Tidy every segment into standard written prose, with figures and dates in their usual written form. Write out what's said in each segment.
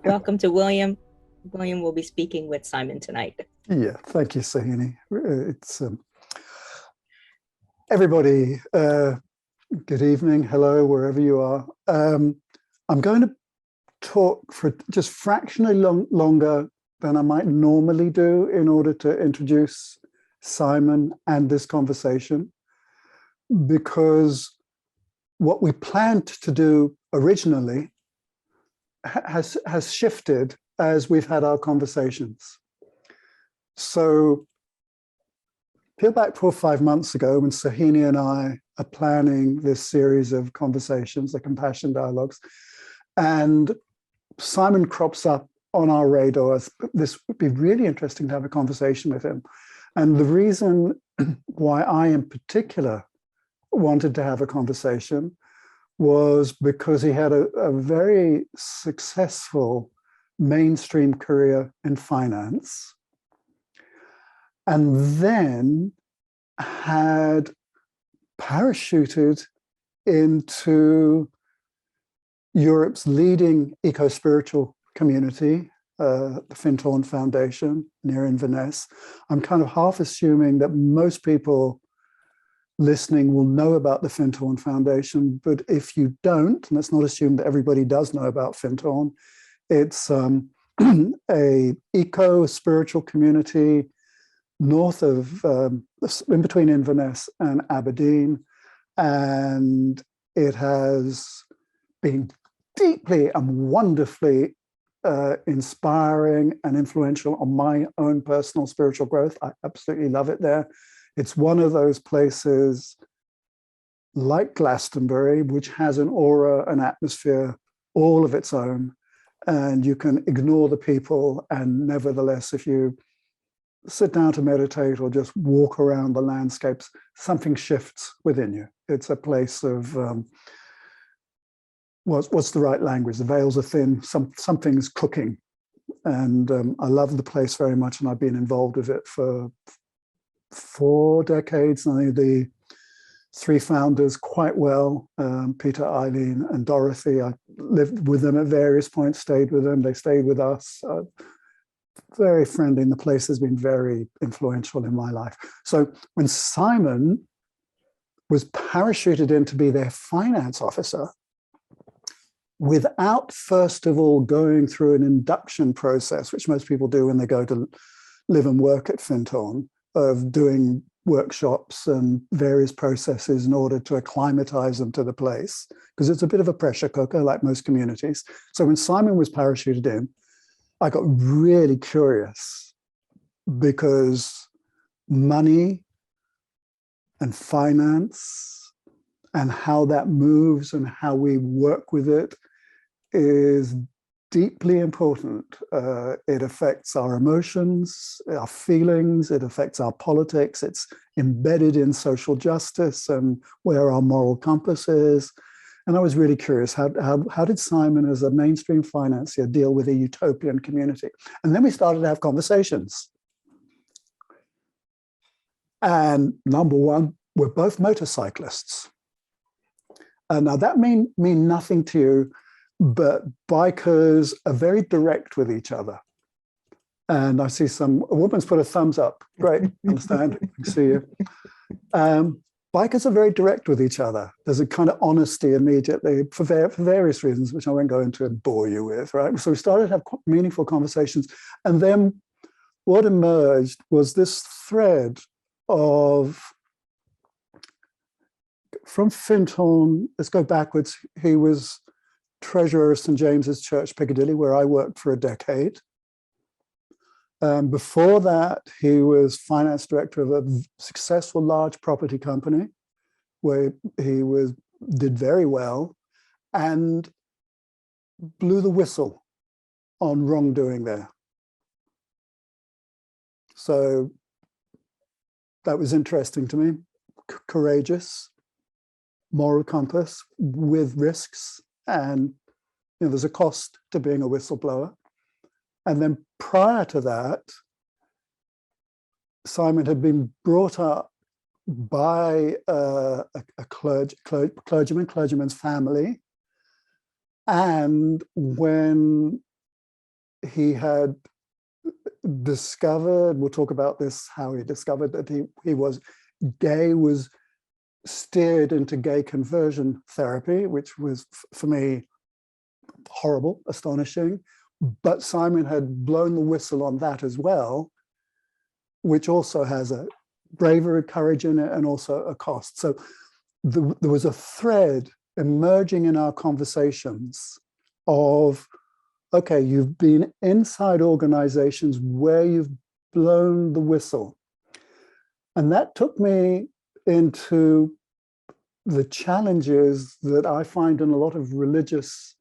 Welcome to William. William will be speaking with Simon tonight. Yeah, thank you, Sahini. It's everybody. Good evening, hello, wherever you are. I'm going to talk for just fractionally longer than I might normally do in order to introduce Simon and this conversation, because what we planned to do originally has shifted as we've had our conversations. So peel back 4 or 5 months ago when Sahini and I are planning this series of conversations, the compassion dialogues, and Simon crops up on our radar. This would be really interesting to have a conversation with him. And the reason why I in particular wanted to have a conversation was because he had a very successful mainstream career in finance, and then had parachuted into Europe's leading eco-spiritual community, the Findhorn Foundation near Inverness. I'm kind of half assuming that most people listening will know about the Findhorn Foundation, but if you don't, and let's not assume that everybody does know about Findhorn, it's a eco-spiritual community north of, in between Inverness and Aberdeen, and it has been deeply and wonderfully inspiring and influential on my own personal spiritual growth. I absolutely love it there. It's one of those places like Glastonbury, which has an aura, an atmosphere all of its own, and you can ignore the people, and nevertheless, if you sit down to meditate or just walk around the landscapes, something shifts within you. It's a place of, what's the right language? The veils are thin, something's cooking. And I love the place very much, and I've been involved with it for 4 decades. I know the 3 founders quite well, Peter, Eileen, and Dorothy. I lived with them at various points, stayed with them, they stayed with us. Very friendly, and the place has been very influential in my life. So when Simon was parachuted in to be their finance officer, without first of all going through an induction process, which most people do when they go to live and work at Findhorn, of doing workshops and various processes in order to acclimatize them to the place, because it's a bit of a pressure cooker like most communities. So when Simon was parachuted in, I got really curious, because money and finance and how that moves and how we work with it is deeply important. It affects our emotions, our feelings, it affects our politics, it's embedded in social justice and where our moral compass is. And I was really curious, how did Simon, as a mainstream financier, deal with a utopian community? And then we started to have conversations. And number one, we're both motorcyclists. Now that may mean nothing to you, but bikers are very direct with each other. And I see a woman's put a thumbs up. Great, understand, I can see you. Bikers are very direct with each other. There's a kind of honesty immediately for various reasons, which I won't go into and bore you with, right? So we started to have meaningful conversations. And then what emerged was this thread of, from Findhorn, let's go backwards. He was treasurer of St. James's Church, Piccadilly, where I worked for a decade. Before that, he was finance director of a successful large property company where he did very well and blew the whistle on wrongdoing there. So that was interesting to me. Courageous, moral compass with risks, and there's a cost to being a whistleblower. And then prior to that, Simon had been brought up by a clergyman's family. And when he had discovered, we'll talk about this, how he discovered that he was gay, was steered into gay conversion therapy, which was for me horrible, astonishing. But Simon had blown the whistle on that as well, which also has a bravery, courage in it, and also a cost. So there was a thread emerging in our conversations of, okay, you've been inside organizations where you've blown the whistle. And that took me into the challenges that I find in a lot of religious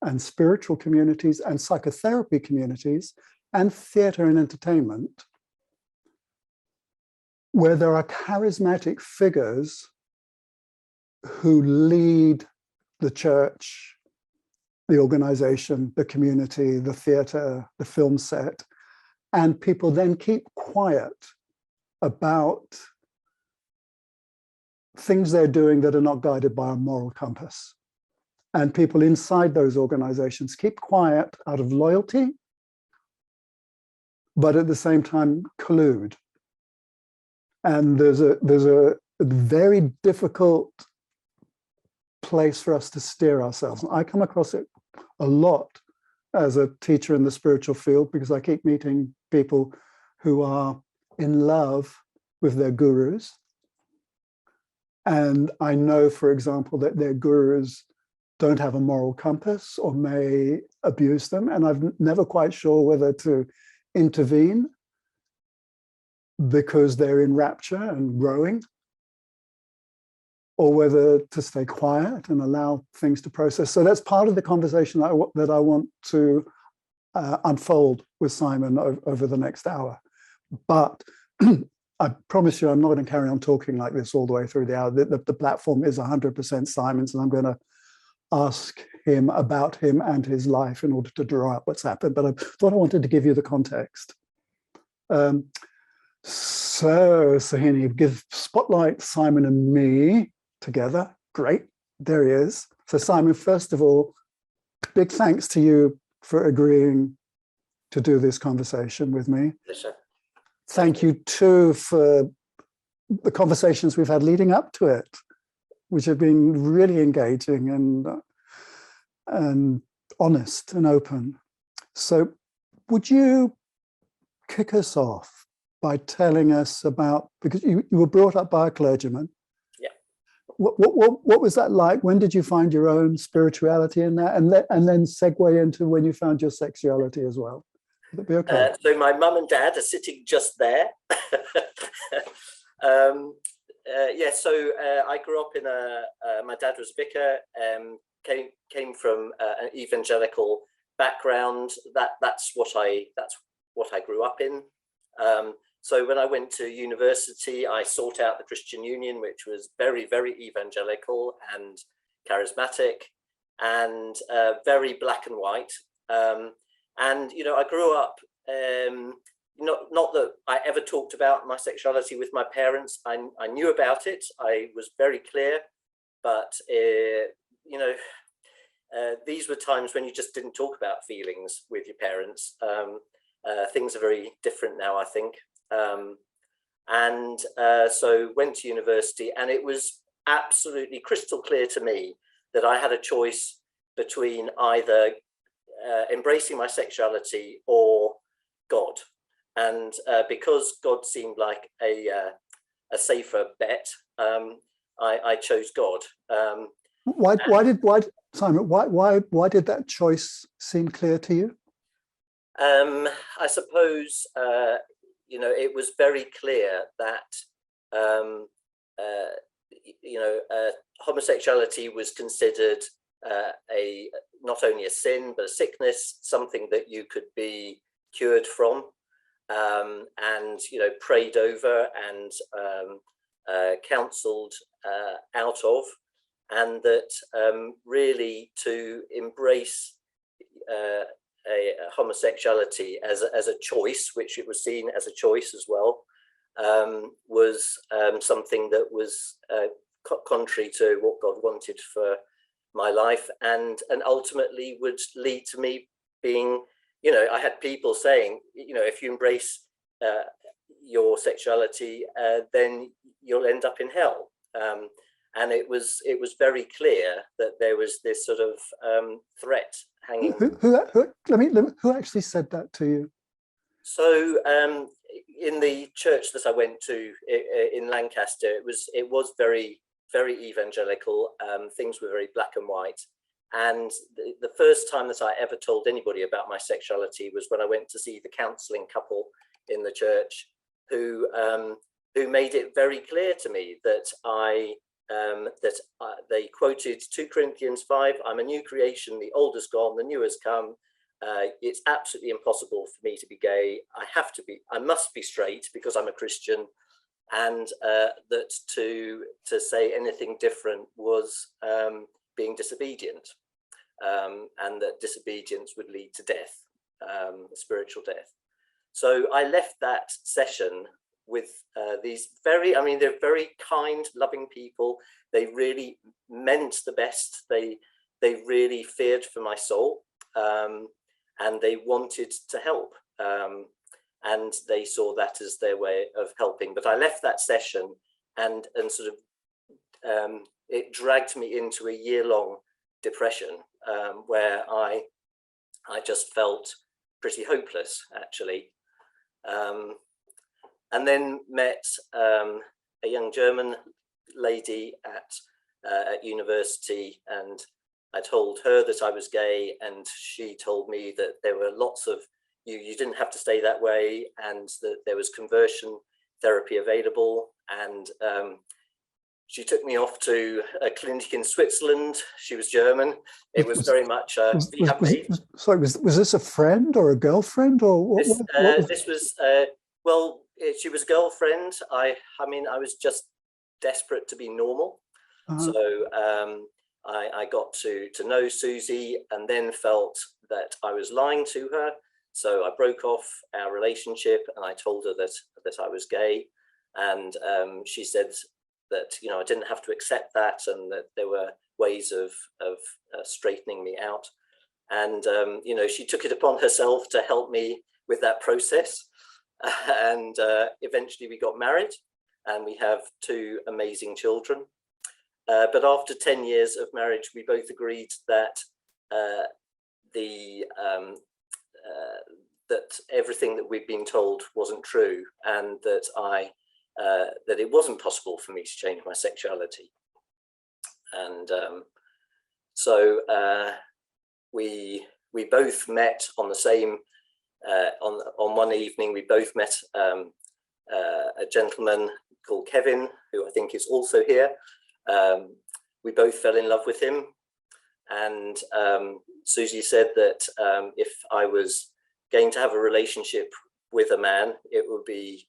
and spiritual communities and psychotherapy communities and theater and entertainment, where there are charismatic figures who lead the church, the organization, the community, the theater, the film set, and people then keep quiet about things they're doing that are not guided by a moral compass. And people inside those organizations keep quiet out of loyalty, but at the same time collude. And there's a very difficult place for us to steer ourselves. And I come across it a lot as a teacher in the spiritual field, because I keep meeting people who are in love with their gurus. And I know, for example, that their gurus don't have a moral compass or may abuse them. And I'm never quite sure whether to intervene because they're in rapture and growing, or whether to stay quiet and allow things to process. So that's part of the conversation that I want to unfold with Simon over the next hour. But I promise you, I'm not going to carry on talking like this all the way through the hour. The platform is 100% Simon's, and I'm going to ask him about him and his life in order to draw out what's happened. But I thought I wanted to give you the context. So Sahini, give spotlight Simon and me together. Great, there he is. So Simon, first of all, big thanks to you for agreeing to do this conversation with me. Pleasure. Thank you too for the conversations we've had leading up to it, which have been really engaging and honest and open. So would you kick us off by telling us about, because you were brought up by a clergyman. Yeah. What was that like? When did you find your own spirituality in that? And then segue into when you found your sexuality as well. Would that be okay? So my mum and dad are sitting just there. So I grew up in my dad was a vicar, came from an evangelical background. That's what I grew up in. So when I went to university, I sought out the Christian Union, which was very, very evangelical and charismatic and very black and white. And, you know, I grew up, not that I ever talked about my sexuality with my parents. I knew about it. I was very clear, but, these were times when you just didn't talk about feelings with your parents. Things are very different now, I think. So went to university, and it was absolutely crystal clear to me that I had a choice between either embracing my sexuality or God. And because God seemed like a safer bet, I chose God. Why did that choice seem clear to you? I suppose, it was very clear that, homosexuality was considered not only a sin, but a sickness, something that you could be cured from, and, prayed over and counseled out of, and that really to embrace a homosexuality as a choice, which it was seen as a choice as well, was something that was contrary to what God wanted for my life, and ultimately would lead to me being you know, I had people saying, you know, if you embrace your sexuality, then you'll end up in hell. And it was very clear that there was this sort of threat hanging. Who actually said that to you? So in the church that I went to in Lancaster, it was very, very evangelical. Things were very black and white. And the first time that I ever told anybody about my sexuality was when I went to see the counselling couple in the church, who made it very clear to me that they quoted 2 Corinthians 5, I'm a new creation, the old has gone, the new has come. It's absolutely impossible for me to be gay. I must be straight because I'm a Christian, and that to say anything different was being disobedient, and that disobedience would lead to death, spiritual death. So I left that session with these they're very kind, loving people. They really meant the best. They really feared for my soul, and they wanted to help, and they saw that as their way of helping. But I left that session, and sort of it dragged me into a year-long depression, where I just felt pretty hopeless, actually. And then met a young German lady at university, and I told her that I was gay, and she told me that there were lots of, you didn't have to stay that way, and that there was conversion therapy available. And she took me off to a clinic in Switzerland. She was German. It was very much sorry, was this a friend or a girlfriend, or what? This was well, she was a girlfriend. I mean, I was just desperate to be normal. So I got to know Susie, and then felt that I was lying to her. So I broke off our relationship, and I told her that I was gay, and she said that, you know, I didn't have to accept that, and that there were ways of straightening me out. And you know, she took it upon herself to help me with that process. And eventually we got married, and we have 2 amazing children. But after 10 years of marriage, we both agreed that that everything that we'd been told wasn't true, and that that it wasn't possible for me to change my sexuality. And so we both met on the same on one evening. We both met a gentleman called Kevin, who I think is also here. We both fell in love with him, and Susie said that if I was going to have a relationship with a man, it would be,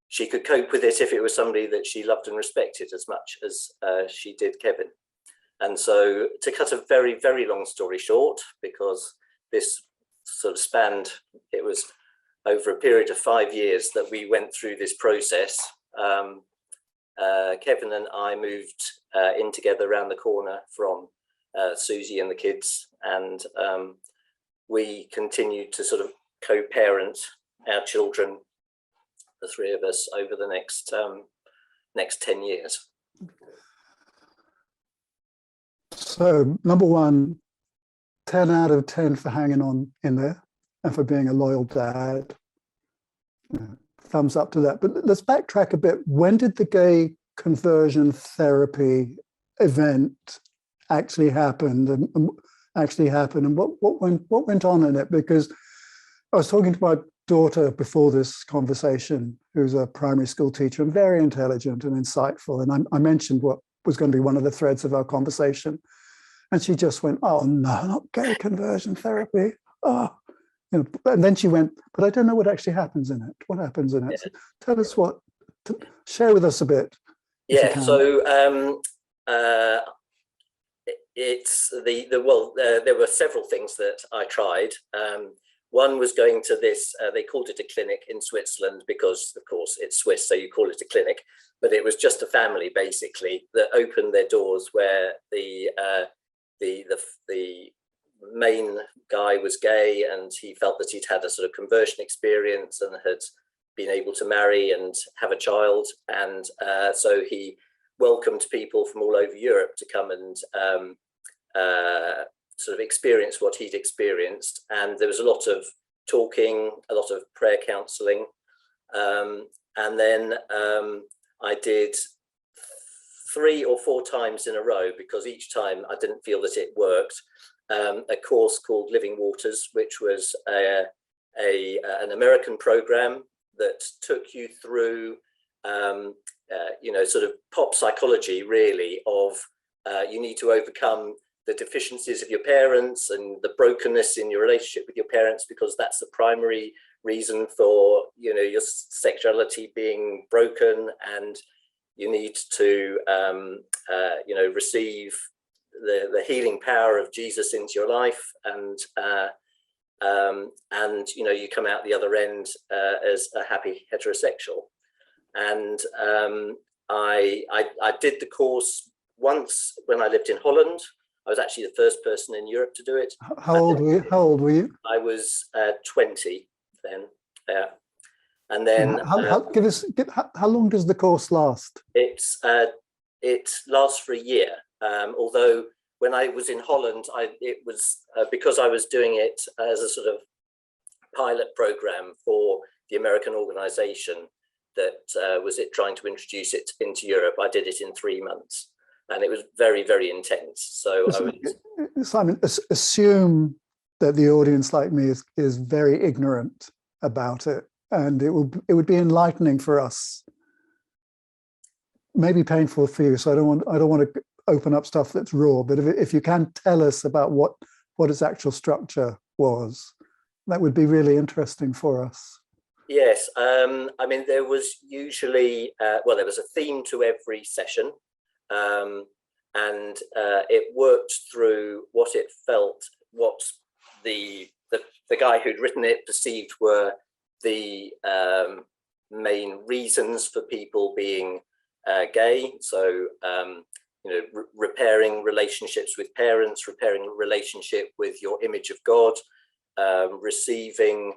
she could cope with it if it was somebody that she loved and respected as much as she did Kevin. And so, to cut a very, very long story short, because this sort of spanned, it was over a period of 5 years that we went through this process. Kevin and I moved in together around the corner from Susie and the kids, and we continued to sort of co-parent our children, the 3 of us, over the next 10 years. So, number 1, 10 out of 10 for hanging on in there and for being a loyal dad. Thumbs up to that. But let's backtrack a bit. When did the gay conversion therapy event actually happen? And what went on in it? Because I was talking to my daughter before this conversation, who's a primary school teacher and very intelligent and insightful. And I mentioned what was going to be one of the threads of our conversation. And she just went, "Oh, no, not gay conversion therapy. Oh." You know, and then she went, "But I don't know what actually happens in it. What happens in it?" Yeah. So tell us share with us a bit. Yeah, so it's there were several things that I tried. One was going to this, they called it a clinic in Switzerland because, of course, it's Swiss, so you call it a clinic. But it was just a family, basically, that opened their doors, where the main guy was gay, and he felt that he'd had a sort of conversion experience and had been able to marry and have a child. And so he welcomed people from all over Europe to come and sort of experience what he'd experienced. And there was a lot of talking, a lot of prayer counselling. And then I did 3 or 4 times in a row, because each time I didn't feel that it worked, a course called Living Waters, which was an American program that took you through, you know, sort of pop psychology, really, of you need to overcome the deficiencies of your parents and the brokenness in your relationship with your parents, because that's the primary reason for, you know, your sexuality being broken, and you need to you know, receive the healing power of Jesus into your life, and you know, you come out the other end as a happy heterosexual. And I did the course once when I lived in Holland. I was actually the first person in Europe to do it. How old were you? I was 20 then. Yeah. And then how long does the course last? it lasts for a year. Although when I was in Holland, it was because I was doing it as a sort of pilot program for the American organization that was trying to introduce it into Europe. I did it in 3 months, and it was very, very intense. So Simon, assume that the audience, like me, is very ignorant about it, and it would be enlightening for us. Maybe painful for you, so I don't want to open up stuff that's raw. But if you can tell us about what its actual structure was, that would be really interesting for us. Yes, I mean, there was usually well, there was a theme to every session, and it worked through what it felt, what the guy who'd written it perceived were the main reasons for people being gay. So you know, repairing relationships with parents, repairing relationship with your image of God, receiving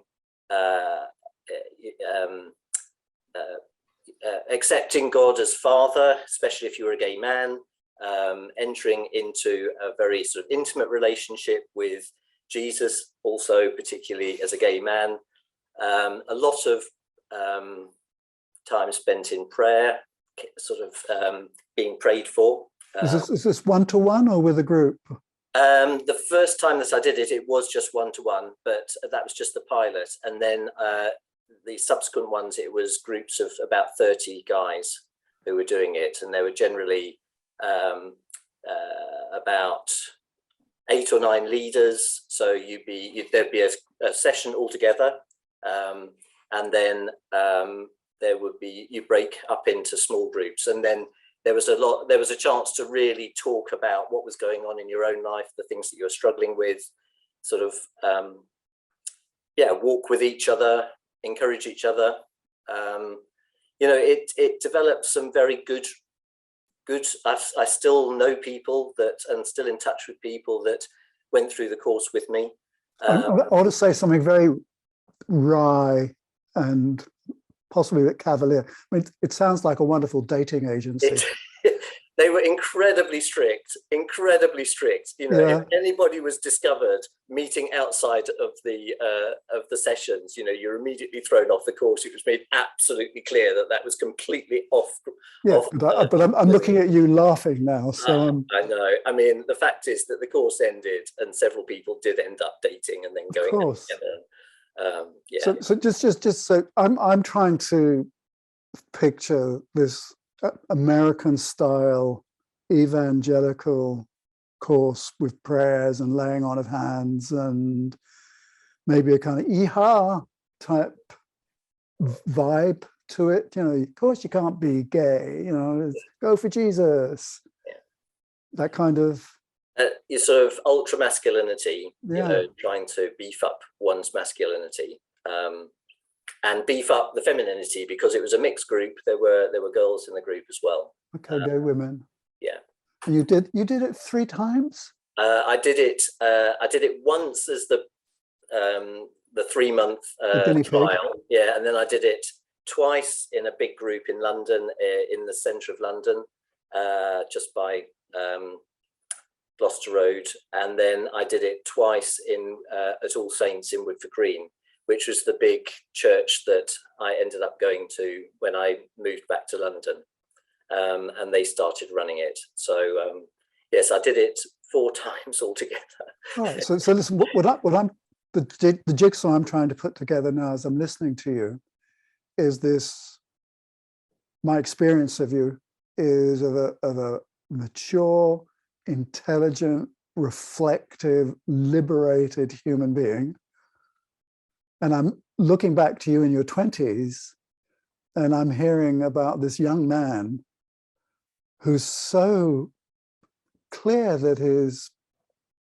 accepting God as Father, especially if you're a gay man, entering into a very sort of intimate relationship with Jesus, also particularly as a gay man. A lot of time spent in prayer, sort of being prayed for. Is this one-to-one or with a group? The first time that I did it, it was just one-to-one, but that was just the pilot. And then the subsequent ones, it was groups of about 30 guys who were doing it. And they were generally about 8 or 9 leaders. So there'd be a session altogether. And then there would be, you break up into small groups. And then there was a chance to really talk about what was going on in your own life, the things that you're struggling with, sort of, walk with each other, encourage each other. You know, it developed some very good, I still know people and still in touch with people that went through the course with me. I want to say something very wry and possibly a bit cavalier. I mean, it sounds like a wonderful dating agency. They were incredibly strict. You know, if anybody was discovered meeting outside of the sessions, you know, you're immediately thrown off the course. It was made absolutely clear that was completely off. Yeah, but I'm looking at you laughing now. So I know. I mean, the fact is that the course ended, and several people did end up dating and then going together. Yeah. So just so I'm trying to picture this American style evangelical course with prayers and laying on of hands and maybe a kind of EHA type vibe to it. You know, of course you can't be gay, you know, go for Jesus. Yeah. That kind of your sort of ultra masculinity, you know, trying to beef up one's masculinity. And beef up the femininity, because it was a mixed group. There were girls in the group as well. Okay, gay women. Yeah. You did it 3 times? I did it. I did it once as the 3-month trial. Yeah, and then I did it twice in a big group in London, in the centre of London, just by Gloucester Road, and then I did it twice at All Saints in Woodford Green, which was the big church that I ended up going to when I moved back to London, and they started running it. So yes, I did it 4 times altogether. All right. So listen, the jigsaw I'm trying to put together now as I'm listening to you is this. My experience of you is of a mature, intelligent, reflective, liberated human being. And I'm looking back to you in your 20s, and I'm hearing about this young man who's so clear that his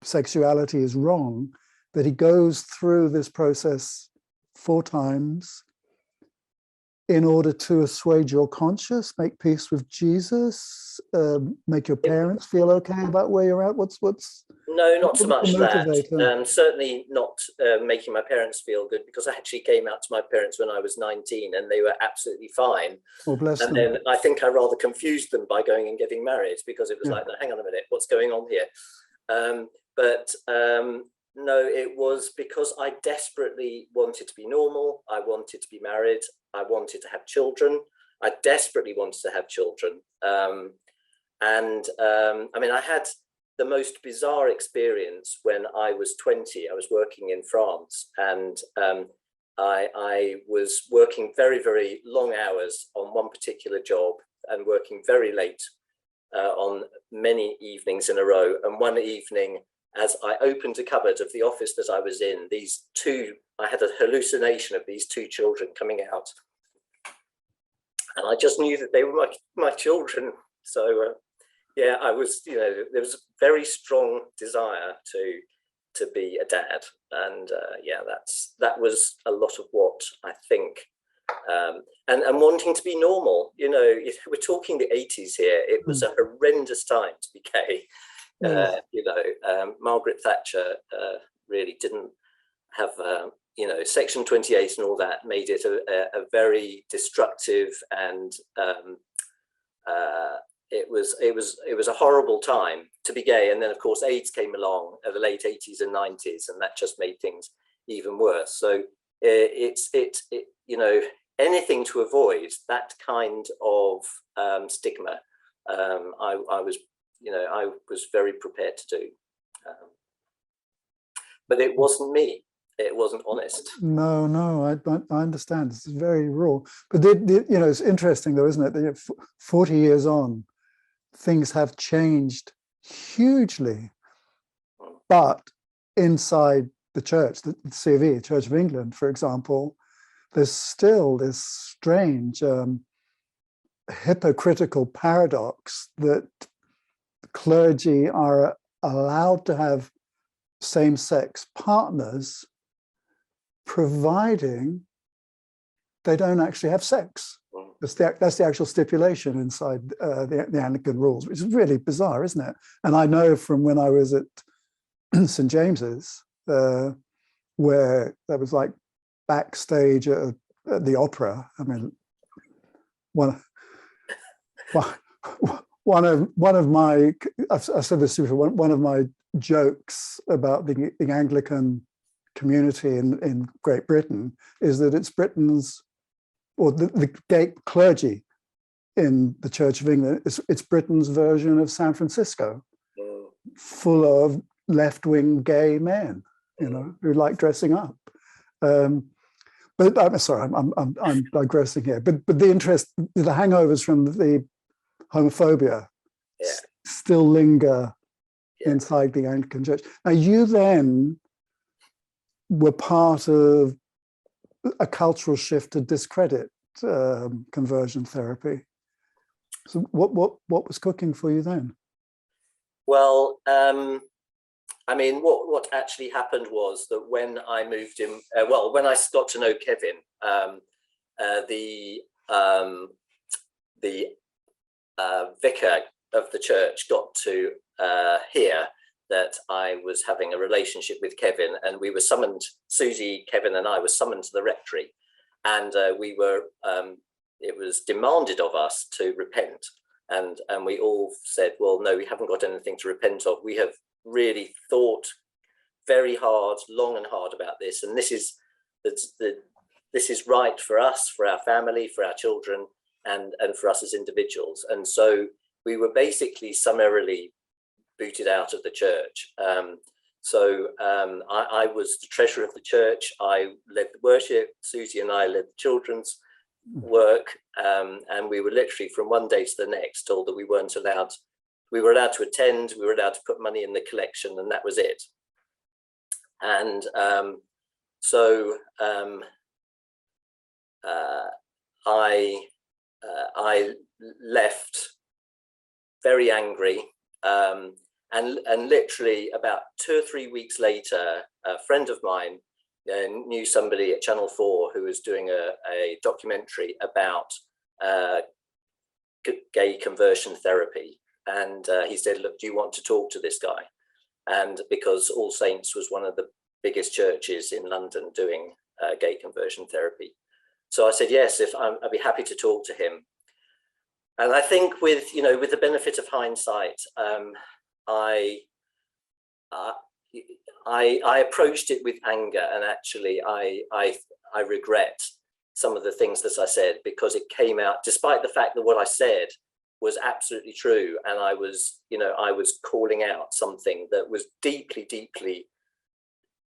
sexuality is wrong, that he goes through this process 4 times in order to assuage your conscience, make peace with Jesus, make your parents feel okay about where you're at? What's No, not so much that. motivator? Certainly not making my parents feel good, because I actually came out to my parents when I was 19 and they were absolutely fine. Oh, bless them. And then I think I rather confused them by going and getting married, because it was like, hang on a minute, what's going on here? No, it was because I desperately wanted to be normal. I wanted to be married. I wanted to have children. I desperately wanted to have children. I mean, I had the most bizarre experience when I was 20. I was working in France, and I was working very, very long hours on one particular job and working very late on many evenings in a row. And one evening, as I opened a cupboard of the office that I was in, I had a hallucination of these 2 children coming out. And I just knew that they were my children. So yeah, I was, there was a very strong desire to be a dad. And yeah, that was a lot of what I think, and wanting to be normal. We're talking the 80s here. It was a horrendous time to be gay. Margaret Thatcher really didn't have, Section 28 and all that made it a very destructive, and it was a horrible time to be gay. And then of course AIDS came along in the late 80s and 90s, and that just made things even worse. So anything to avoid that kind of stigma, I was very prepared to do, but it wasn't me. It wasn't honest. No, I understand. This is very raw. But it's interesting though, isn't it? That 40 years on, things have changed hugely. But inside the church, the CV, Church of England, for example, there's still this strange hypocritical paradox that clergy are allowed to have same-sex partners, providing they don't actually have sex. That's the actual stipulation inside the Anglican rules, which is really bizarre, isn't it? And I know from when I was at St. James's, where that was like backstage at the opera. I mean, one of my, I've said this before, one of my jokes about the Anglican community in Great Britain is that it's Britain's, or the gay clergy in the Church of England, it's Britain's version of San Francisco, full of left-wing gay men, who like dressing up. But I'm sorry, I'm digressing here. But the hangovers from the homophobia still linger inside the Anglican Church. Now, you then were part of a cultural shift to discredit conversion therapy. So what was cooking for you then? Well, I mean, what actually happened was that when I moved in, when I got to know Kevin, the vicar of the church got to hear that I was having a relationship with Kevin, and we were summoned, Susie, Kevin and I were summoned to the rectory, and it was demanded of us to repent. And we all said, well, no, we haven't got anything to repent of. We have really thought very hard, long and hard about this. And this is right for us, for our family, for our children, and for us as individuals. And so we were basically summarily booted out of the church. I was the treasurer of the church. I led the worship. Susie and I led the children's work, and we were literally from one day to the next told that we weren't allowed. We were allowed to attend. We were allowed to put money in the collection, and that was it. And I left very angry. And literally about 2 or 3 weeks later, a friend of mine knew somebody at Channel 4 who was doing a documentary about gay conversion therapy. And he said, look, do you want to talk to this guy? And because All Saints was one of the biggest churches in London doing gay conversion therapy. So I said, yes, I'd be happy to talk to him. And I think with the benefit of hindsight, I approached it with anger, and actually I regret some of the things that I said, because it came out, despite the fact that what I said was absolutely true, and I was calling out something that was deeply, deeply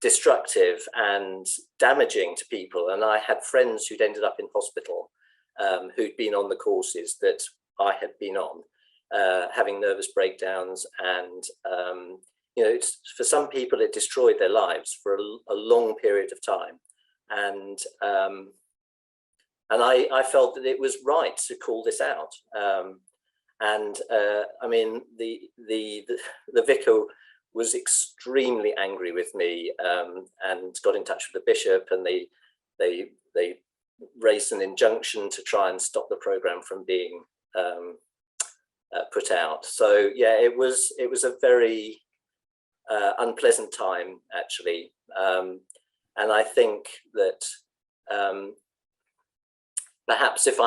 destructive and damaging to people. And I had friends who'd ended up in hospital, who'd been on the courses that I had been on, having nervous breakdowns, and for some people it destroyed their lives for a long period of time, and I felt that it was right to call this out. I mean, the vicar was extremely angry with me, and got in touch with the bishop, and they raised an injunction to try and stop the program from being put out. So yeah, it was a very unpleasant time, actually, and I think that perhaps if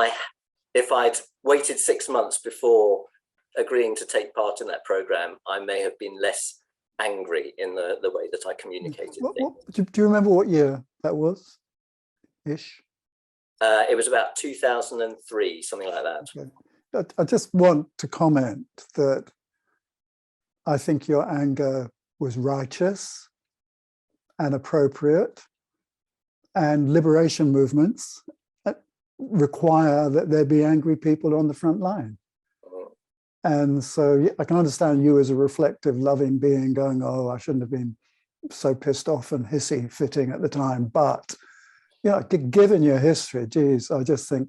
I'd waited 6 months before agreeing to take part in that program, I may have been less angry in the way that I communicated. Do you remember what year that was, ish? It was about 2003, something like that. Okay. I just want to comment that I think your anger was righteous and appropriate, and liberation movements require that there be angry people on the front line. And so I can understand you as a reflective, loving being going, oh, I shouldn't have been so pissed off and hissy fitting at the time. But yeah, given your history, geez, I just think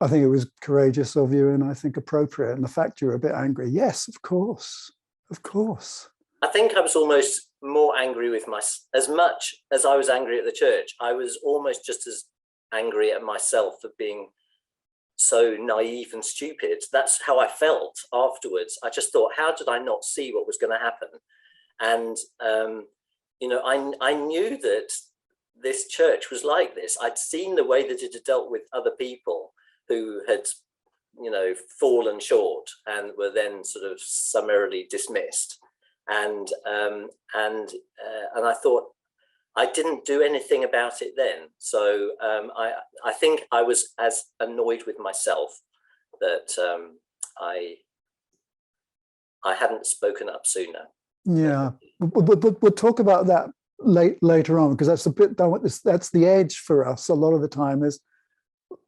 I think it was courageous of you, and I think appropriate. And the fact you were a bit angry, yes, of course, of course. I think I was almost more angry with as much as I was angry at the church, I was almost just as angry at myself for being so naive and stupid. That's how I felt afterwards. I just thought, how did I not see what was going to happen? And I knew that this church was like this. I'd seen the way that it had dealt with other people who had fallen short and were then sort of summarily dismissed, and I thought I didn't do anything about it then. So I think I was as annoyed with myself that I hadn't spoken up sooner. Yeah, but we'll talk about that later on, because that's a bit, that's the edge for us a lot of the time, is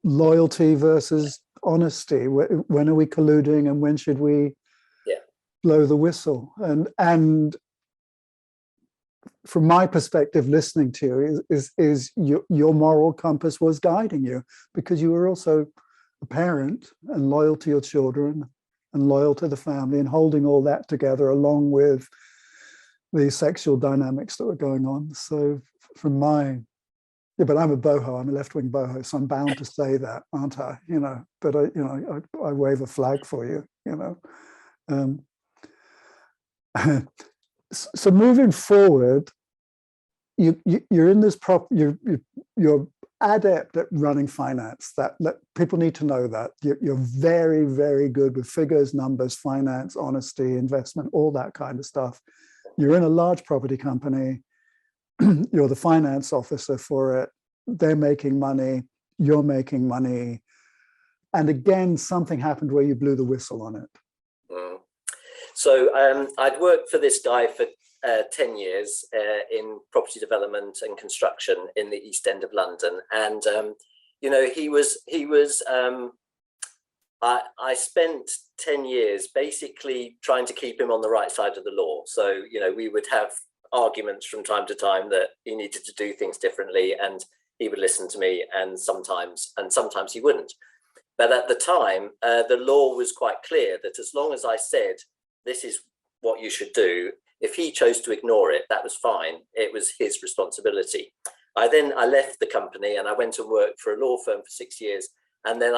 loyalty versus honesty. When are we colluding, and when should we blow the whistle? And from my perspective, listening to you is your moral compass was guiding you, because you were also a parent and loyal to your children and loyal to the family, and holding all that together along with the sexual dynamics that were going on. So from but I'm a boho, I'm a left-wing boho, so I'm bound to say that, aren't I? But I wave a flag for you, So moving forward, you're in this you're adept at running finance. That people need to know that you're very, very good with figures, numbers, finance, honesty, investment, all that kind of stuff. You're in a large property company. You're the finance officer for it. They're making money. You're making money. And again, something happened where you blew the whistle on it. So I'd worked for this guy for 10 years in property development and construction in the East End of London. And, you know, I spent 10 years basically trying to keep him on the right side of the law. So, you know, we would have arguments from time to time that he needed to do things differently, and he would listen to me, and sometimes he wouldn't. But at the time, the law was quite clear that as long as I said, this is what you should do, if he chose to ignore it, that was fine. It was his responsibility. I left the company and I went and worked for a law firm for 6 years. And then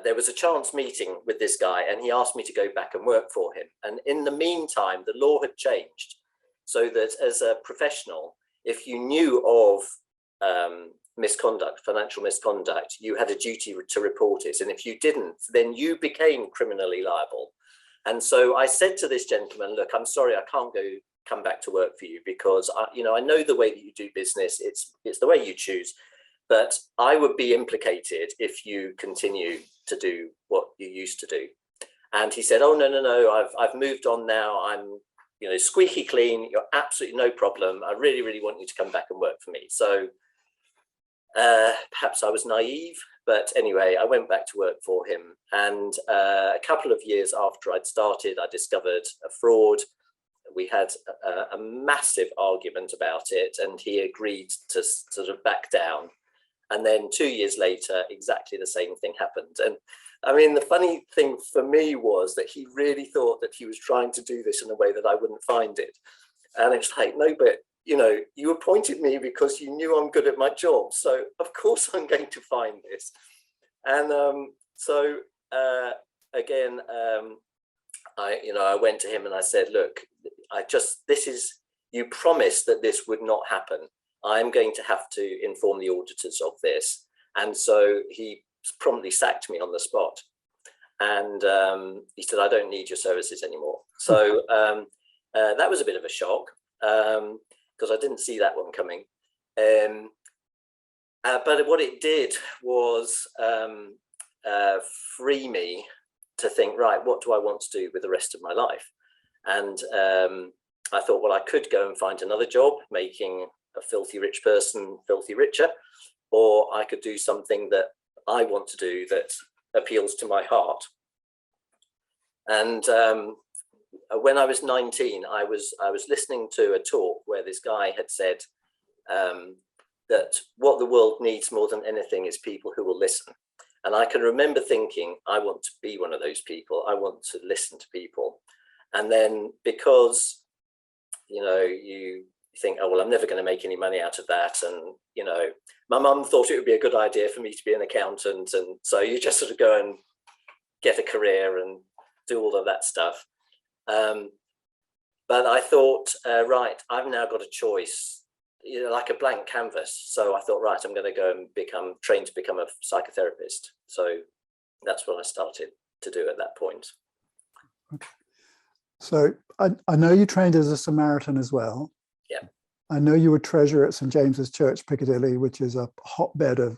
there was a chance meeting with this guy, and he asked me to go back and work for him. And in the meantime, the law had changed so that as a professional, if you knew of misconduct, financial misconduct, you had a duty to report it. And if you didn't, then you became criminally liable. And so I said to this gentleman, look, I'm sorry, I can't come back to work for you because I know the way that you do business, it's the way you choose, but I would be implicated if you continue to do what you used to do. And he said, oh, no, I've moved on now. I'm, you know, squeaky clean. You're absolutely no problem. I really, really want you to come back and work for me. So perhaps I was naive, but anyway, I went back to work for him. And a couple of years after I'd started, I discovered a fraud. We had a massive argument about it, and he agreed to sort of back down. And then 2 years later, exactly the same thing happened. And I mean, the funny thing for me was that he really thought that he was trying to do this in a way that I wouldn't find it. And it's like, no, but you know, you appointed me because you knew I'm good at my job. So of course I'm going to find this. And again, I went to him and I said, look, you promised that this would not happen. I'm going to have to inform the auditors of this. And so he promptly sacked me on the spot. And he said, I don't need your services anymore. So that was a bit of a shock because I didn't see that one coming. But what it did was free me to think, right, what do I want to do with the rest of my life? And I thought, well, I could go and find another job making a filthy rich person filthy richer, or I could do something that I want to do that appeals to my heart. And when I was 19, I was listening to a talk where this guy had said that what the world needs more than anything is people who will listen. And I can remember thinking, I want to be one of those people. I want to listen to people. And then because, you know, you think, oh, well, I'm never going to make any money out of that. And, you know, my mum thought it would be a good idea for me to be an accountant. And so you just sort of go and get a career and do all of that stuff. But I thought, right, I've now got a choice, you know, like a blank canvas. So I thought, right, I'm going to go and train to become a psychotherapist. So that's what I started to do at that point. Okay. So I know you trained as a Samaritan as well. Yeah. I know you were treasurer at St. James's Church, Piccadilly, which is a hotbed of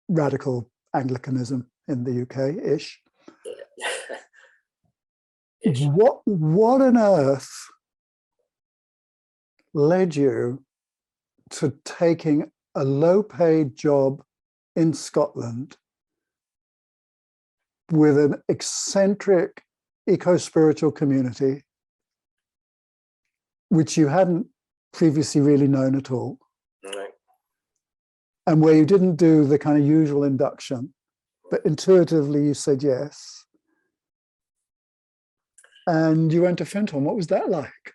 radical Anglicanism in the UK-ish. Yeah. What on earth led you to taking a low-paid job in Scotland with an eccentric eco-spiritual community, which you hadn't previously really known at all, right, and where you didn't do the kind of usual induction, but intuitively you said yes, and you went to Findhorn? What was that like?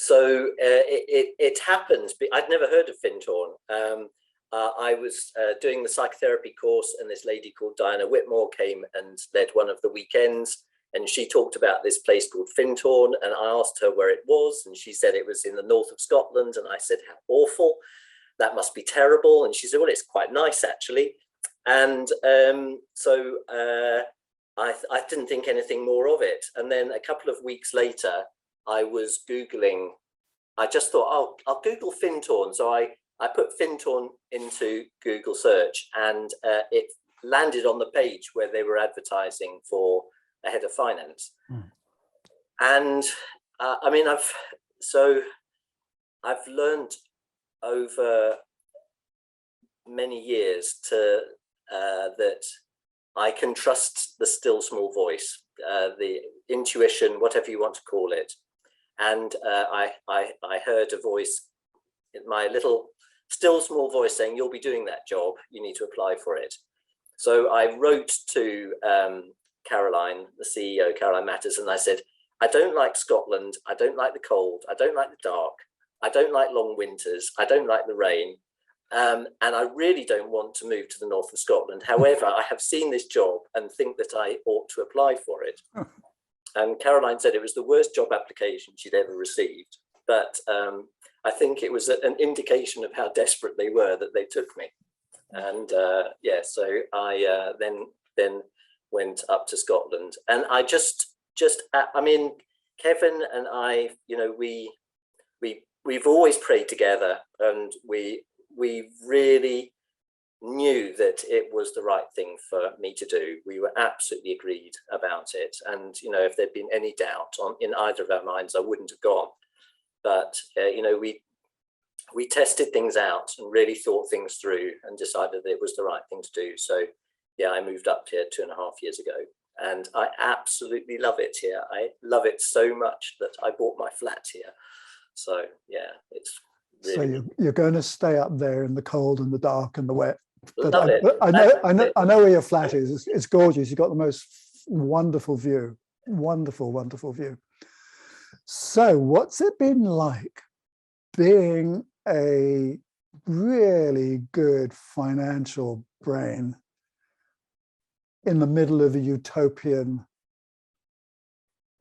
So it happened. I'd never heard of Findhorn. I was doing the psychotherapy course, and this lady called Diana Whitmore came and led one of the weekends, and she talked about this place called Findhorn, and I asked her where it was, and she said it was in the north of Scotland, and I said, how awful, that must be terrible. And she said, well, it's quite nice actually. And so I didn't think anything more of it. And then a couple of weeks later, I was Googling, I just thought, oh, I'll Google Findhorn. So I put Findhorn into Google search, and it landed on the page where they were advertising for a head of finance. And I mean, I've learned over many years to that I can trust the still small voice, the intuition, whatever you want to call it. And I heard a voice, my little still small voice, saying, you'll be doing that job, you need to apply for it. So I wrote to Caroline, the CEO, Caroline Matters, and I said, I don't like Scotland, I don't like the cold, I don't like the dark, I don't like long winters, I don't like the rain, and I really don't want to move to the north of Scotland. However, I have seen this job and think that I ought to apply for it. And Caroline said it was the worst job application she'd ever received, but I think it was an indication of how desperate they were that they took me. And yeah, so I then went up to Scotland, and I I mean, Kevin and I, you know, we've always prayed together, and we really knew that it was the right thing for me to do. We were absolutely agreed about it, and you know, if there'd been any doubt in either of our minds, I wouldn't have gone. But you know, we tested things out and really thought things through and decided that it was the right thing to do. So yeah, I moved up here 2.5 years ago, and I absolutely love it here. I love it so much that I bought my flat here. So yeah, it's really... So you're going to stay up there in the cold and the dark and the wet. But love it. I know where your flat is. It's gorgeous. You've got the most wonderful view. Wonderful, wonderful view. So what's it been like being a really good financial brain in the middle of a utopian,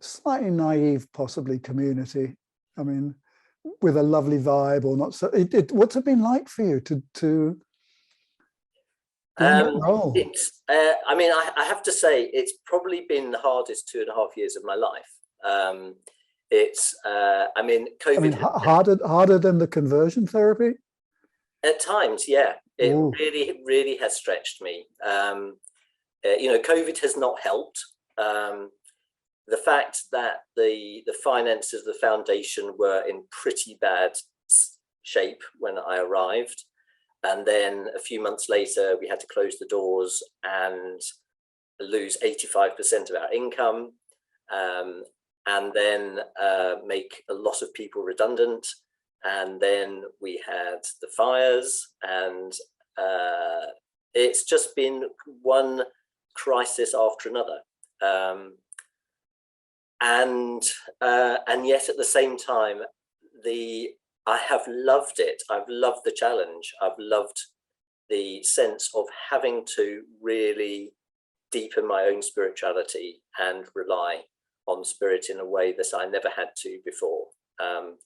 slightly naive, possibly, community? I mean, with a lovely vibe or not? So, what's it been like for you to role? I mean, I have to say, it's probably been the hardest 2.5 years of my life. I mean, COVID. I mean, harder than the conversion therapy? At times, yeah. It really has stretched me. You know, COVID has not helped. The fact that the finances of the foundation were in pretty bad shape when I arrived, and then a few months later we had to close the doors and lose 85% of our income, and then make a lot of people redundant, and then we had the fires, and it's just been one crisis after another. And yet at the same time, I have loved it. I've loved the challenge. I've loved the sense of having to really deepen my own spirituality and rely on spirit in a way that I never had to before,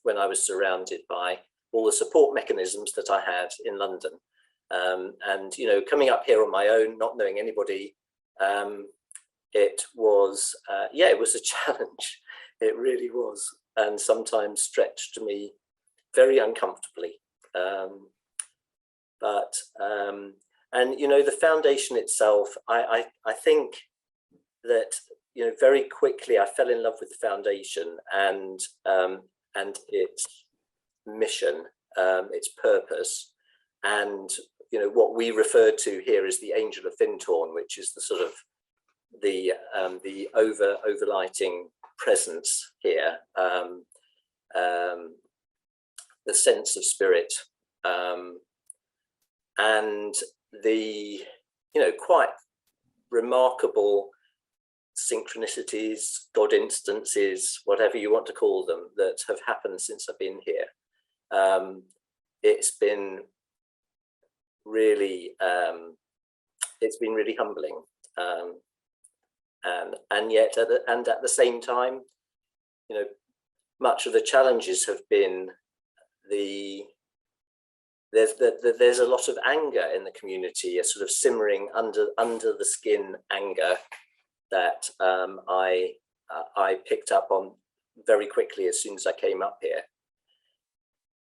when I was surrounded by all the support mechanisms that I had in London. And, you know, coming up here on my own, not knowing anybody, it was, yeah, it was a challenge. It really was. And sometimes stretched me very uncomfortably. And, you know, the foundation itself, I think that, you know, very quickly I fell in love with the foundation and its mission, its purpose, and, you know, what we refer to here as the Angel of Findhorn, which is the sort of the overlighting presence here, the sense of spirit, and the, you know, quite remarkable synchronicities, God instances, whatever you want to call them, that have happened since I've been here. It's been really, it's been really humbling. And yet, at the same time, you know, much of the challenges have been there's a lot of anger in the community, a sort of simmering under the skin anger that I picked up on very quickly as soon as I came up here.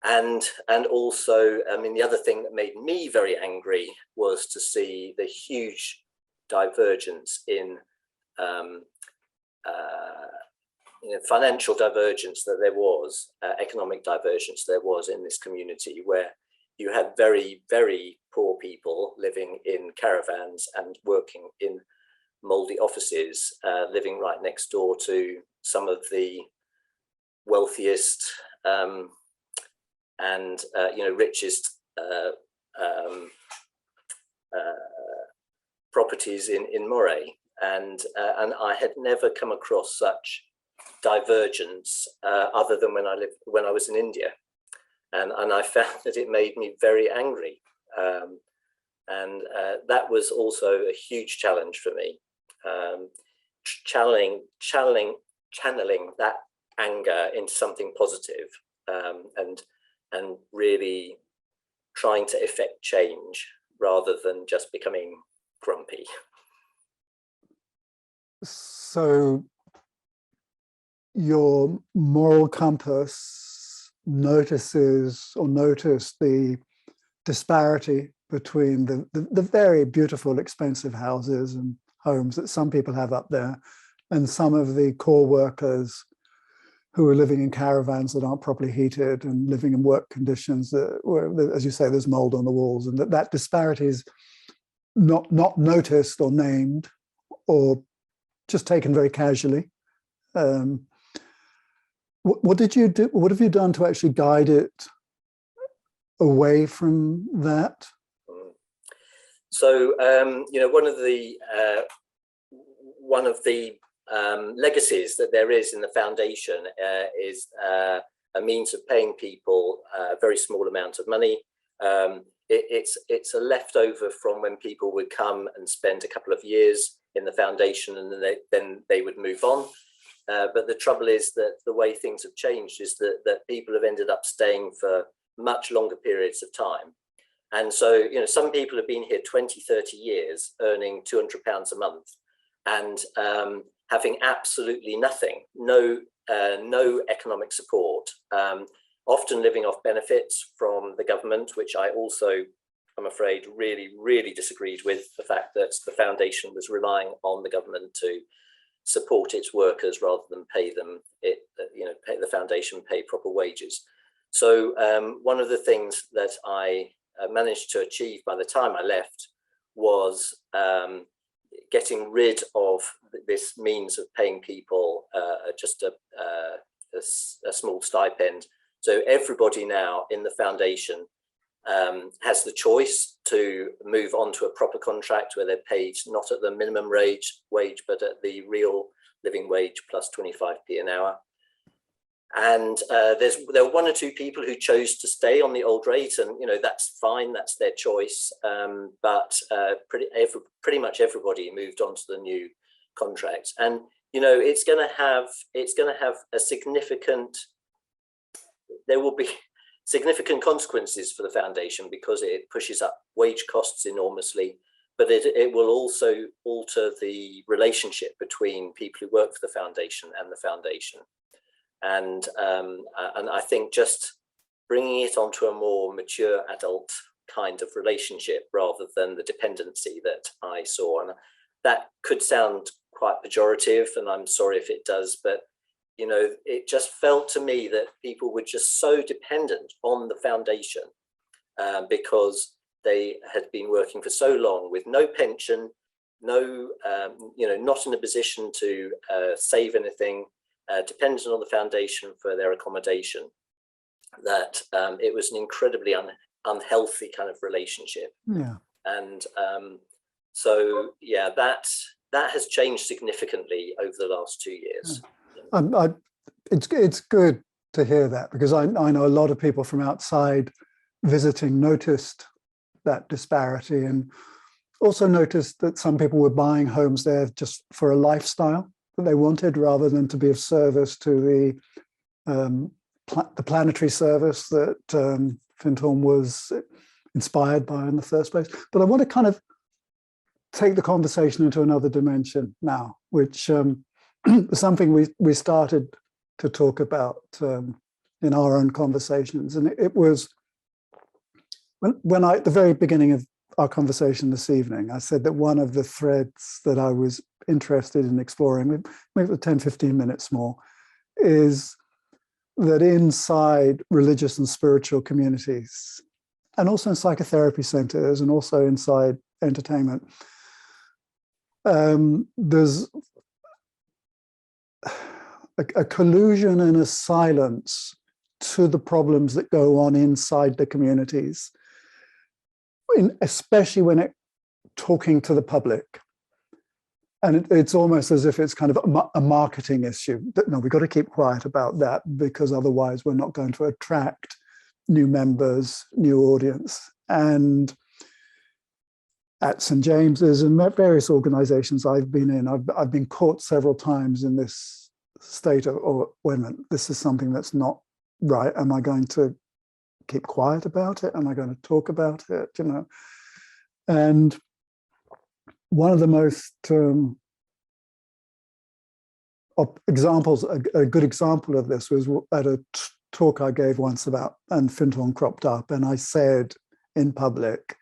And also, I mean, the other thing that made me very angry was to see the huge divergence in financial divergence that there was, economic divergence there was in this community, where you had very, very poor people living in caravans and working in mouldy offices, living right next door to some of the wealthiest and richest properties in Moray, and I had never come across such divergence other than when I was in India, and I found that it made me very angry, and that was also a huge challenge for me, channeling that anger into something positive, and really trying to effect change rather than just becoming grumpy. So your moral compass noticed the disparity between the very beautiful, expensive houses and homes that some people have up there, and some of the core workers who are living in caravans that aren't properly heated and living in work conditions that, where, as you say, there's mold on the walls, and that disparity is not noticed or named or just taken very casually. What did you do? What have you done to actually guide it away from that? So one of the legacies that there is in the foundation is a means of paying people a very small amount of money. It's a leftover from when people would come and spend a couple of years in the foundation, and then they would move on. But the trouble is that the way things have changed is that people have ended up staying for much longer periods of time. And so, some people have been here 20, 30 years, earning £200 a month, and having absolutely nothing, no economic support, often living off benefits from the government, which I also, I'm afraid, really, really disagreed with, the fact that the foundation was relying on the government to support its workers rather than pay them, pay the foundation, pay proper wages. So one of the things that I managed to achieve by the time I left was getting rid of this means of paying people just a small stipend. So everybody now in the foundation has the choice to move on to a proper contract where they're paid not at the minimum wage, but at the real living wage plus 25p an hour. And there were one or two people who chose to stay on the old rate, and that's fine, that's their choice. But pretty much everybody moved on to the new contract, and it's going to have a significant. There will be significant consequences for the foundation because it pushes up wage costs enormously, but it will also alter the relationship between people who work for the foundation and the foundation. And I think just bringing it onto a more mature adult kind of relationship rather than the dependency that I saw. And that could sound quite pejorative, and I'm sorry if it does, but it just felt to me that people were just so dependent on the foundation because they had been working for so long with no pension, no, not in a position to save anything, dependent on the foundation for their accommodation, that it was an incredibly unhealthy kind of relationship. Yeah. And so, yeah, that has changed significantly over the last 2 years. It's good to hear that, because I know a lot of people from outside visiting noticed that disparity, and also noticed that some people were buying homes there just for a lifestyle that they wanted, rather than to be of service to the planetary service that Findhorn was inspired by in the first place. But I want to kind of take the conversation into another dimension now, which was something we started to talk about in our own conversations. And it was when at the very beginning of our conversation this evening, I said that one of the threads that I was interested in exploring, maybe 10, 15 minutes more, is that inside religious and spiritual communities, and also in psychotherapy centers, and also inside entertainment, there's a collusion and a silence to the problems that go on inside the communities, especially when it's talking to the public. And it's almost as if it's kind of a marketing issue. That, no, we've got to keep quiet about that, because otherwise we're not going to attract new members, new audience. And at St. James's and various organizations I've been in, I've been caught several times in this state of, oh, wait a minute, this is something that's not right. Am I going to keep quiet about it? Am I going to talk about it? You know, and one of the most examples, a good example of this was at a talk I gave once about, and Findhorn cropped up, and I said in public,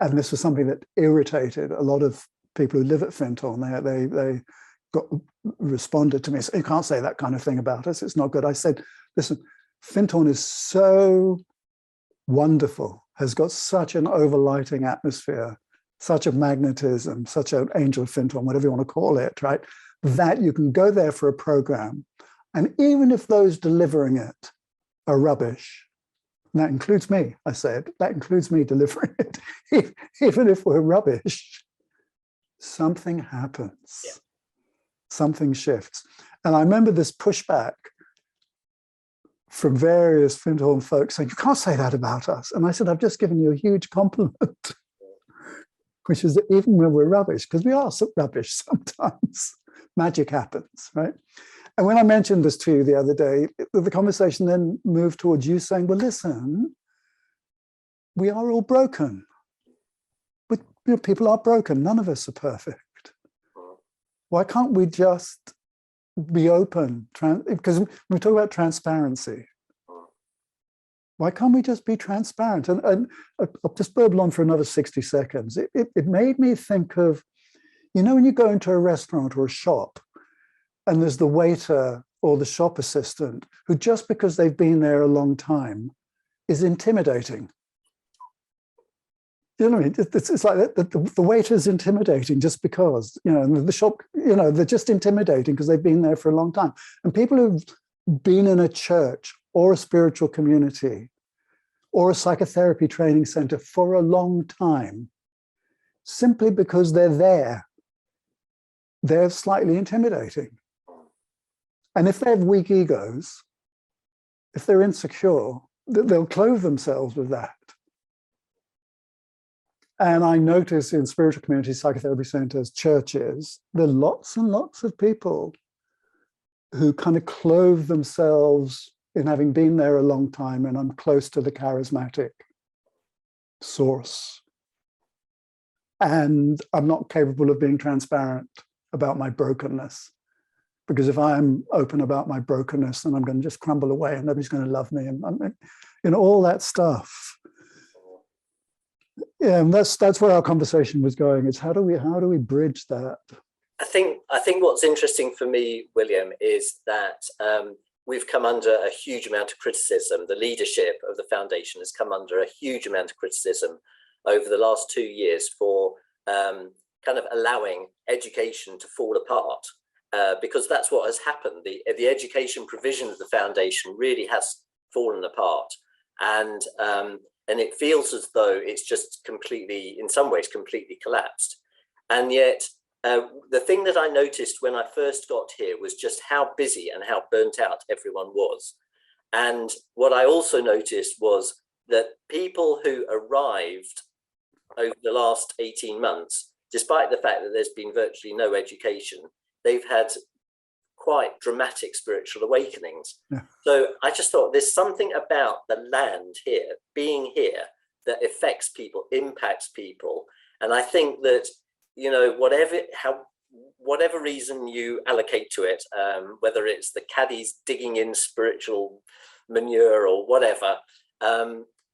and this was something that irritated a lot of people who live at Findhorn. They responded to me, so you can't say that kind of thing about us, it's not good. I said, listen, Findhorn is so wonderful, has got such an overlighting atmosphere, such a magnetism, such an angel of Findhorn, whatever you want to call it, right? That you can go there for a program, and even if those delivering it are rubbish, and that includes me, I said, that includes me delivering it, even if we're rubbish, something happens, something shifts. And I remember this pushback from various Findhorn folks saying, you can't say that about us. And I said, I've just given you a huge compliment, which is that even when we're rubbish, because we are rubbish sometimes, magic happens, right? And when I mentioned this to you the other day, the conversation then moved towards you saying, well, listen, we are all broken. But, you know, people are broken. None of us are perfect. Why can't we just be open? Because when we talk about transparency, why can't we just be transparent? And I'll just burble on for another 60 seconds. It made me think of, you know, when you go into a restaurant or a shop, and there's the waiter or the shop assistant who, just because they've been there a long time, is intimidating. You know what I mean? It's like the waiter's intimidating just because, you know, and the shop, you know, they're just intimidating because they've been there for a long time. And people who've been in a church or a spiritual community or a psychotherapy training center for a long time, simply because they're slightly intimidating. And if they have weak egos, if they're insecure, they'll clothe themselves with that. And I notice in spiritual communities, psychotherapy centers, churches, there are lots and lots of people who kind of clothe themselves in having been there a long time, and I'm close to the charismatic source. And I'm not capable of being transparent about my brokenness. Because if I'm open about my brokenness, then I'm going to just crumble away and nobody's going to love me, and you know, all that stuff. Yeah, and that's where our conversation was going. Is how do we bridge that? I think what's interesting for me, William, is that we've come under a huge amount of criticism. The leadership of the foundation has come under a huge amount of criticism over the last 2 years for kind of allowing education to fall apart. Because that's what has happened. The education provision of the foundation really has fallen apart, and it feels as though it's just completely, in some ways, completely collapsed. And yet, the thing that I noticed when I first got here was just how busy and how burnt out everyone was. And what I also noticed was that people who arrived over the last 18 months, despite the fact that there's been virtually no education, they've had quite dramatic spiritual awakenings. Yeah. So I just thought there's something about the land here, being here, that affects people, impacts people. And I think that, you know, whatever reason you allocate to it, whether it's the caddies digging in spiritual manure or whatever,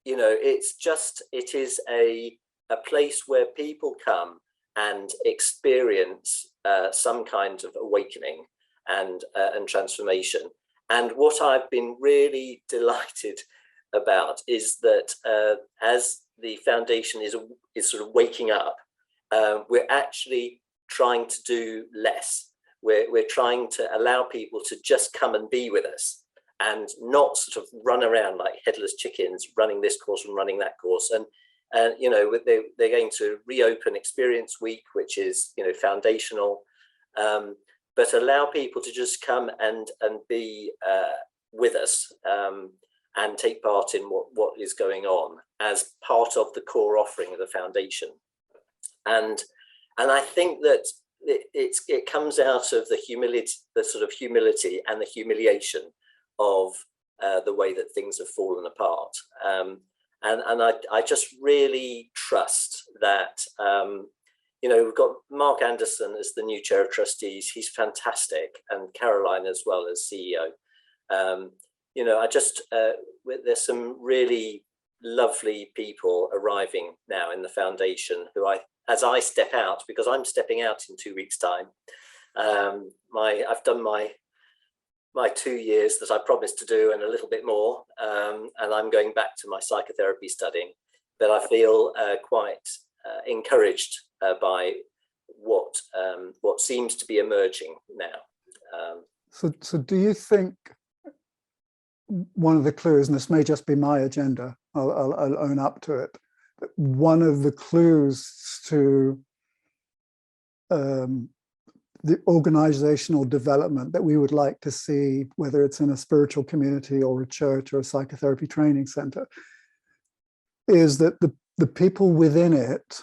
you know, it is a place where people come and experience some kind of awakening and transformation. And what I've been really delighted about is that as the foundation is sort of waking up, we're actually trying to do less. We're trying to allow people to just come and be with us and not sort of run around like headless chickens, running this course and running that course. And you know, they're going to reopen Experience Week, which is, you know, foundational, but allow people to just come and be with us and take part in what is going on as part of the core offering of the foundation. And I think that it comes out of the humility, the sort of humility and the humiliation of the way that things have fallen apart. And I just really trust that, you know, we've got Mark Anderson as the new chair of trustees. He's fantastic, and Caroline as well as CEO. You know, there's some really lovely people arriving now in the foundation who as I step out, because I'm stepping out in 2 weeks' time. I've done my 2 years that I promised to do and a little bit more, and I'm going back to my psychotherapy studying. But I feel quite encouraged by what seems to be emerging now. So do you think one of the clues, and this may just be my agenda, I'll own up to it, that one of the clues to the organizational development that we would like to see, whether it's in a spiritual community or a church or a psychotherapy training center, is that the people within it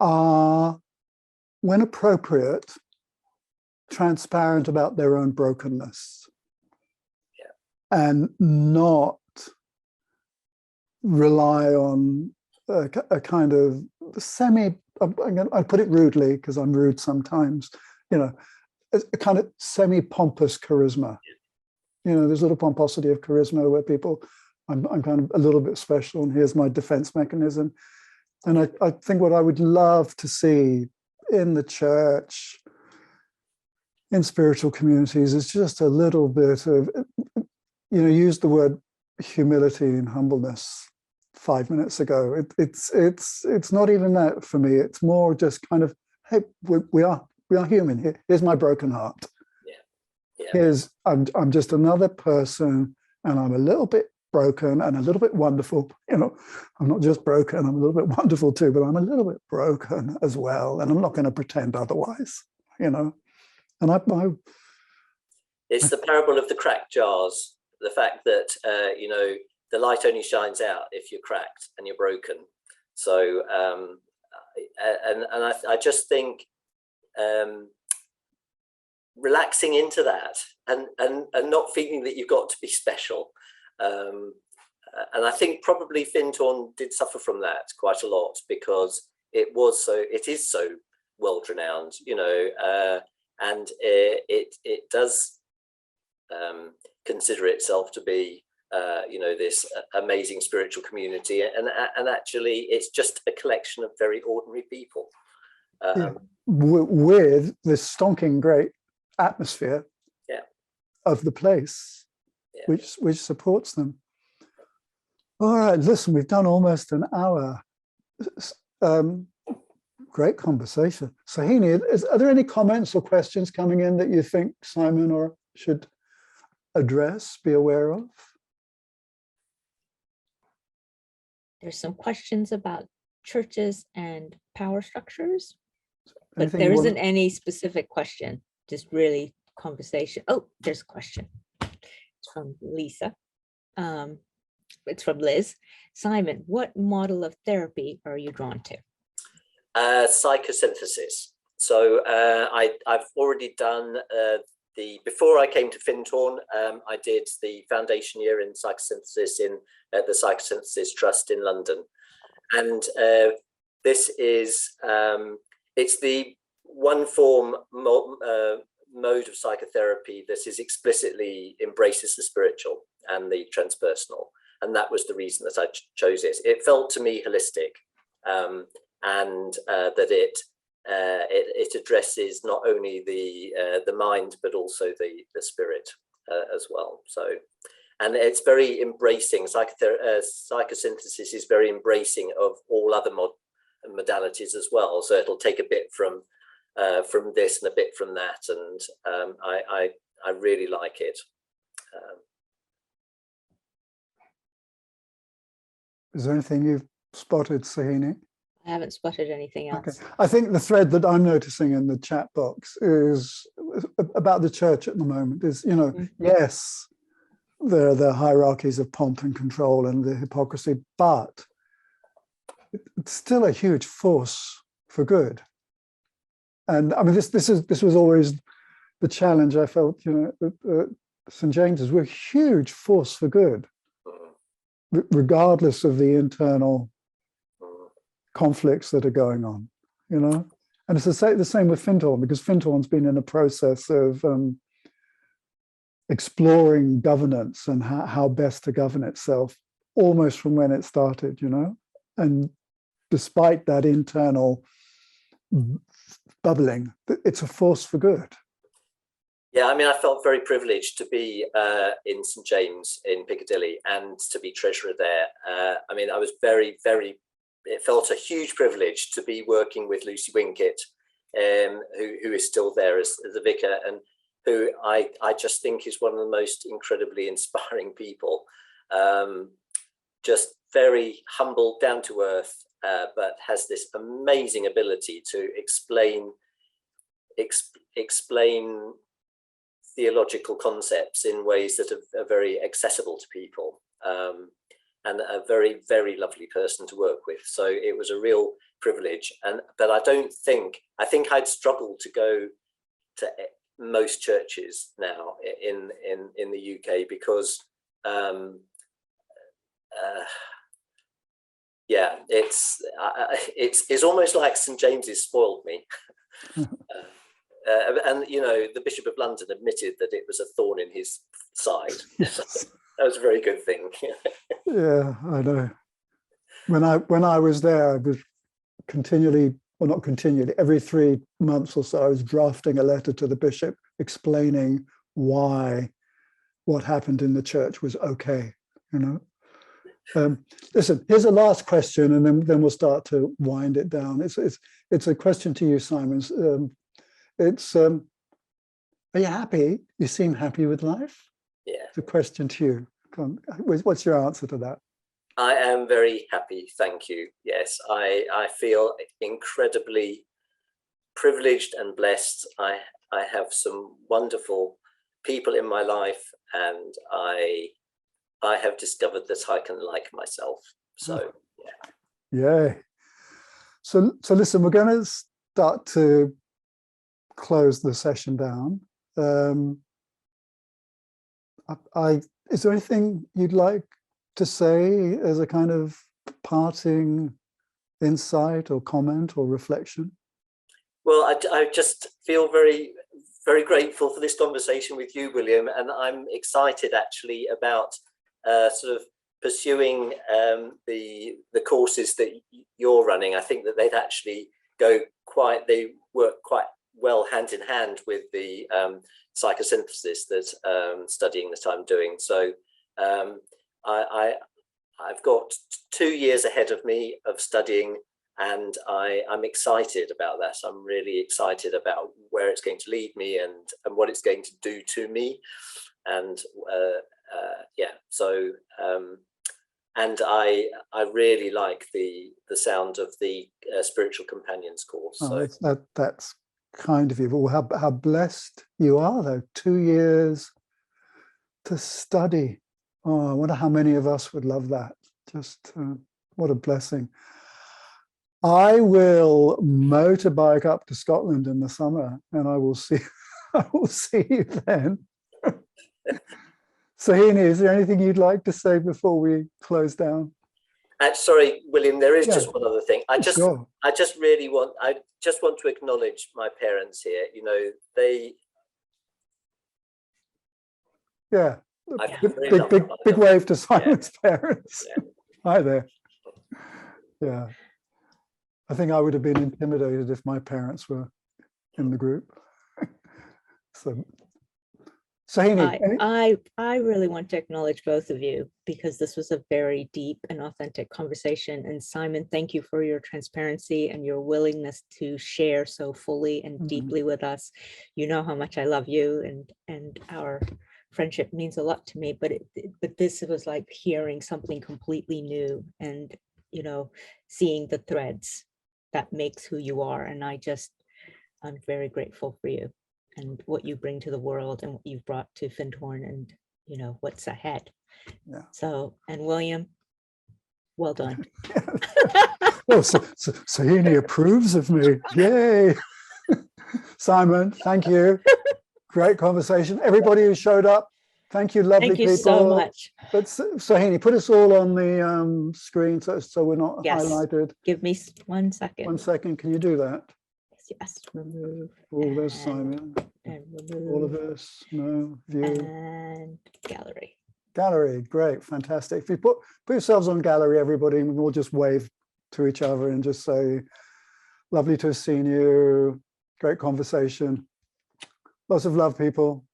are, when appropriate, transparent about their own brokenness. Yeah. And not rely on a kind of I put it rudely because I'm rude sometimes, you know, a kind of semi-pompous charisma. You know, there's a little pomposity of charisma where people, I'm kind of a little bit special and here's my defense mechanism. And I think what I would love to see in the church, in spiritual communities, is just a little bit of, you know, use the word humility and humbleness 5 minutes ago. It's not even that for me. It's more just kind of, hey, we are human. Here's my broken heart. Yeah. Here's I'm just another person, and I'm a little bit broken and a little bit wonderful. You know, I'm not just broken, I'm a little bit wonderful too, but I'm a little bit broken as well, and I'm not going to pretend otherwise. You know, and it's the parable of the cracked jars. The fact that you know, the light only shines out if you're cracked and you're broken. So, I just think relaxing into that and not feeling that you've got to be special. And I think probably Findhorn did suffer from that quite a lot, because it is so world renowned, you know, and it does consider itself to be, you know, this amazing spiritual community, and actually it's just a collection of very ordinary people. Yeah. With this stonking great atmosphere, yeah, of the place, yeah, which supports them. All right, listen, we've done almost an hour. Great conversation. Sahini, are there any comments or questions coming in that you think Simon or should address, be aware of? There's some questions about churches and power structures, but Anything there isn't any specific question, just really conversation. Oh, there's a question. It's from Lisa. It's from Liz. Simon, what model of therapy are you drawn to? Psychosynthesis. So I've already done before I came to Findhorn, I did the foundation year in psychosynthesis in the Psychosynthesis Trust in London. And this is, it's the one form mode of psychotherapy that is explicitly embraces the spiritual and the transpersonal. And that was the reason that I chose it. It felt to me holistic, and that it addresses not only the mind, but also the spirit as well. So, and it's very embracing. Psychosynthesis is very embracing of all other modalities as well. So it'll take a bit from this and a bit from that, and I really like it. Is there anything you've spotted, Sahini? I haven't spotted anything else. Okay. I think the thread that I'm noticing in the chat box is about the church at the moment is, you know, yes, there are the hierarchies of pomp and control and the hypocrisy, but it's still a huge force for good. And I mean, this was always the challenge I felt, you know, St. James's, we're a huge force for good, regardless of the internal conflicts that are going on, you know. And it's the same with Findhorn, because Findhorn's been in a process of exploring governance and how best to govern itself almost from when it started, you know. And despite that internal bubbling, it's a force for good. Yeah, I mean, I felt very privileged to be in St. James in Piccadilly and to be treasurer there. I mean, I was it felt a huge privilege to be working with Lucy Winkit, who is still there as a vicar, and who I just think is one of the most incredibly inspiring people. Just very humble, down to earth, but has this amazing ability to explain theological concepts in ways that are very accessible to people. And a very, very lovely person to work with. So it was a real privilege. But I think I'd struggle to go to most churches now in the UK because yeah, it's almost like St. James's spoiled me. And you know, the Bishop of London admitted that it was a thorn in his side. Yes. That was a very good thing. Yeah, I know. When I was there, I was continually, well, not continually, every 3 months or so, I was drafting a letter to the bishop explaining why what happened in the church was okay, you know. Listen, here's a last question, and then we'll start to wind it down. It's a question to you, Simon. Are you happy? You seem happy with life? Yeah. It's a question to you. Come on. What's your answer to that? I am very happy, thank you. Yes, I feel incredibly privileged and blessed. I have some wonderful people in my life, and I have discovered that I can like myself. So yeah. So listen, we're going to start to close the session down. Is there anything you'd like to say as a kind of parting insight or comment or reflection? Well, I just feel very, very grateful for this conversation with you, William, and I'm excited actually about sort of pursuing the courses that you're running. I think that they'd actually they work quite well hand in hand with the psychosynthesis that studying that I'm doing. So I've got 2 years ahead of me of studying, and I'm excited about that. I'm really excited about where it's going to lead me and what it's going to do to me. And yeah, so and I really like the sound of the Spiritual Companions course. Oh, so that's kind of you. Well, how blessed you are, though. 2 years to study Oh, I wonder how many of us would love that. Just what a blessing. I will motorbike up to Scotland in the summer, and I will see you then. Sahini, is there anything you'd like to say before we close down? Sorry, William, there is Yeah. just one other thing. I just Sure. want to acknowledge my parents here. You know, they. Yeah. I feel very loved by Big them. wave to Simon's parents. Yeah. Hi there. Yeah. I think I would have been intimidated if my parents were in the group. So, Sahini, I really want to acknowledge both of you, because this was a very deep and authentic conversation. And Simon, thank you for your transparency and your willingness to share so fully and deeply with us. You know how much I love you, and our friendship means a lot to me, but this was like hearing something completely new, and, you know, seeing the threads that makes who you are. And I'm very grateful for you and what you bring to the world and what you've brought to Findhorn, and, you know, what's ahead. Yeah. So, and William, well done. well, Sahini approves of me. Yay. Simon, thank you. Great conversation. Everybody who showed up, thank you, lovely Thank you people. so much. But Sahini, put us all on the screen so we're not Yes. highlighted. Give me 1 second. 1 second, can you do that? Yes, remove. Oh, there's and- Simon. And remove. All of us, no, view. And gallery. Gallery, great, fantastic. If you put yourselves on gallery, everybody, and we'll just wave to each other and just say, lovely to have seen you, great conversation. Lots of love, people.